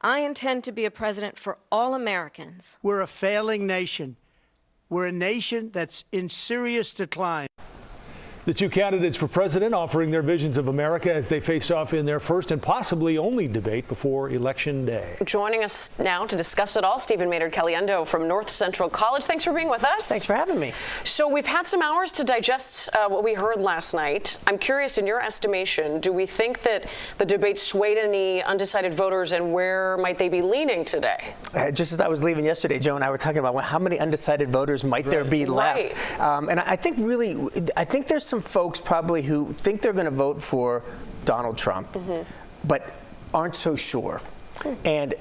I intend to be a president for all Americans. We're a failing nation. We're a nation that's in serious decline. The two candidates for president offering their visions of America as they face off in their first and possibly only debate before Election Day. Joining us now to discuss it all, Stephen Maynard Caliendo from North Central College. Thanks for being with us. Thanks for having me. So we've had some hours to digest what we heard last night. I'm curious, in your estimation, do we think that the debate swayed any undecided voters, and where might they be leaning today? Just as I was leaving yesterday, Joe and I were talking about how many undecided voters might there be left. And I think there's some folks probably who think they're going to vote for Donald Trump, but aren't so sure. And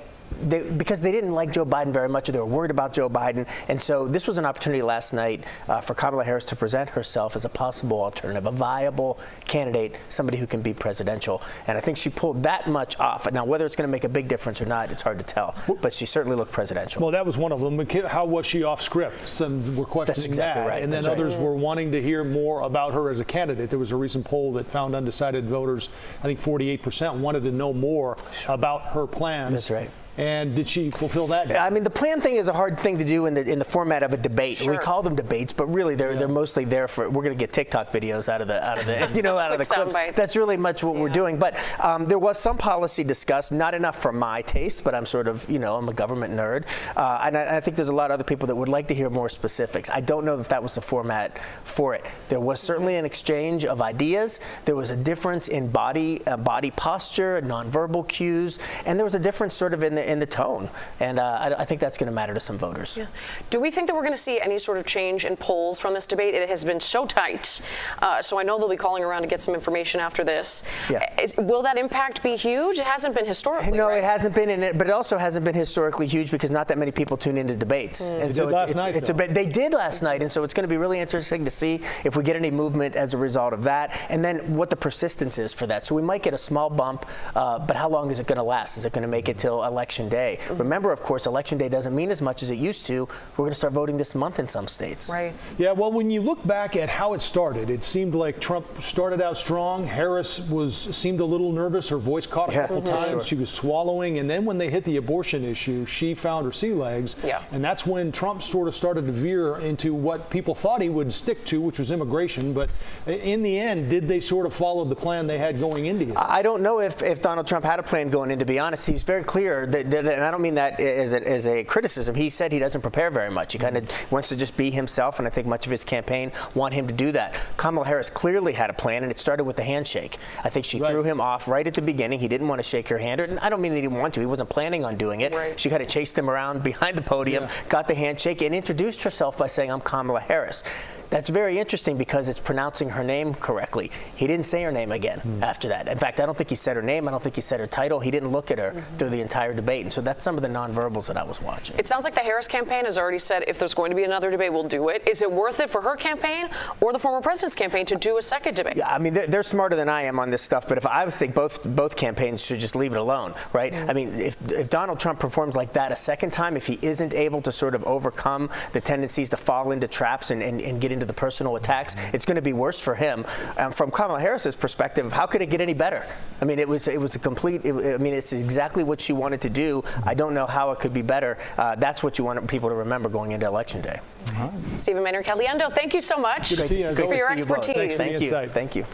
because they didn't like Joe Biden very much, or they were worried about Joe Biden. And so this was an opportunity last night for Kamala Harris to present herself as a possible alternative, a viable candidate, somebody who can be presidential. And I think she pulled that much off. Now, whether it's going to make a big difference or not, it's hard to tell. But she certainly looked presidential. Well, that was one of them. How was she off script? Some were questioning That's exactly that. Right. And then others were wanting to hear more about her as a candidate. There was a recent poll that found undecided voters, I think 48%, wanted to know more about her plans. That's right. And did she fulfill that? I mean, the plan thing is a hard thing to do in the format of a debate. Sure. We call them debates, but really they're mostly there for. We're going to get TikTok videos out of the out of the clips. That's really much what we're doing. But there was some policy discussed, not enough for my taste, but I'm sort of I'm a government nerd, and I think there's a lot of other people that would like to hear more specifics. I don't know if that was the format for it. There was certainly an exchange of ideas. There was a difference in body posture, nonverbal cues, and there was a difference sort of in the tone, and I think that's going to matter to some voters. Yeah. Do we think that we're going to see any sort of change in polls from this debate? It has been so tight, so I know they'll be calling around to get some information after this. Yeah. Will that impact be huge? It hasn't been historically. No, right? It hasn't been, but it also hasn't been historically huge because not that many people tune into debates. And so they did last night, and so it's going to be really interesting to see if we get any movement as a result of that, and then what the persistence is for that. So we might get a small bump, but how long is it going to last? Is it going to make it till Election Day? Remember, of course, Election Day doesn't mean as much as it used to. We're going to start voting this month in some states. Right. Yeah, well, when you look back at how it started, it seemed like Trump started out strong. Harris seemed a little nervous. Her voice caught a couple times. Sure. She was swallowing. And then when they hit the abortion issue, she found her sea legs. Yeah. And that's when Trump sort of started to veer into what people thought he would stick to, which was immigration. But in the end, did they sort of follow the plan they had going into it? I don't know if Donald Trump had a plan going in, to be honest. He's very clear that and I don't mean that as a criticism. He said he doesn't prepare very much. He kind of wants to just be himself, and I think much of his campaign want him to do that. Kamala Harris clearly had a plan, and it started with the handshake. I think she threw him off right at the beginning. He didn't want to shake her hand, and I don't mean that he didn't want to. He wasn't planning on doing it. Right. She kind of chased him around behind the podium, got the handshake, and introduced herself by saying, "I'm Kamala Harris." That's very interesting because it's pronouncing her name correctly. He didn't say her name again after that. In fact, I don't think he said her name. I don't think he said her title. He didn't look at her through the entire debate. And so that's some of the nonverbals that I was watching. It sounds like the Harris campaign has already said if there's going to be another debate, we'll do it. Is it worth it for her campaign or the former president's campaign to do a second debate? Yeah, I mean, they're smarter than I am on this stuff. But if I would think both campaigns should just leave it alone, right? I mean, if Donald Trump performs like that a second time, if he isn't able to sort of overcome the tendencies to fall into traps and get into the personal attacks, it's going to be worse for him. From Kamala Harris's perspective, how could it get any better? I mean, it was a complete. It's exactly what she wanted to do. I don't know how it could be better. That's what you want people to remember going into Election Day. Stephen Maynard Caliendo, thank you so much Good to see you, for your expertise. Thank you. Thank you.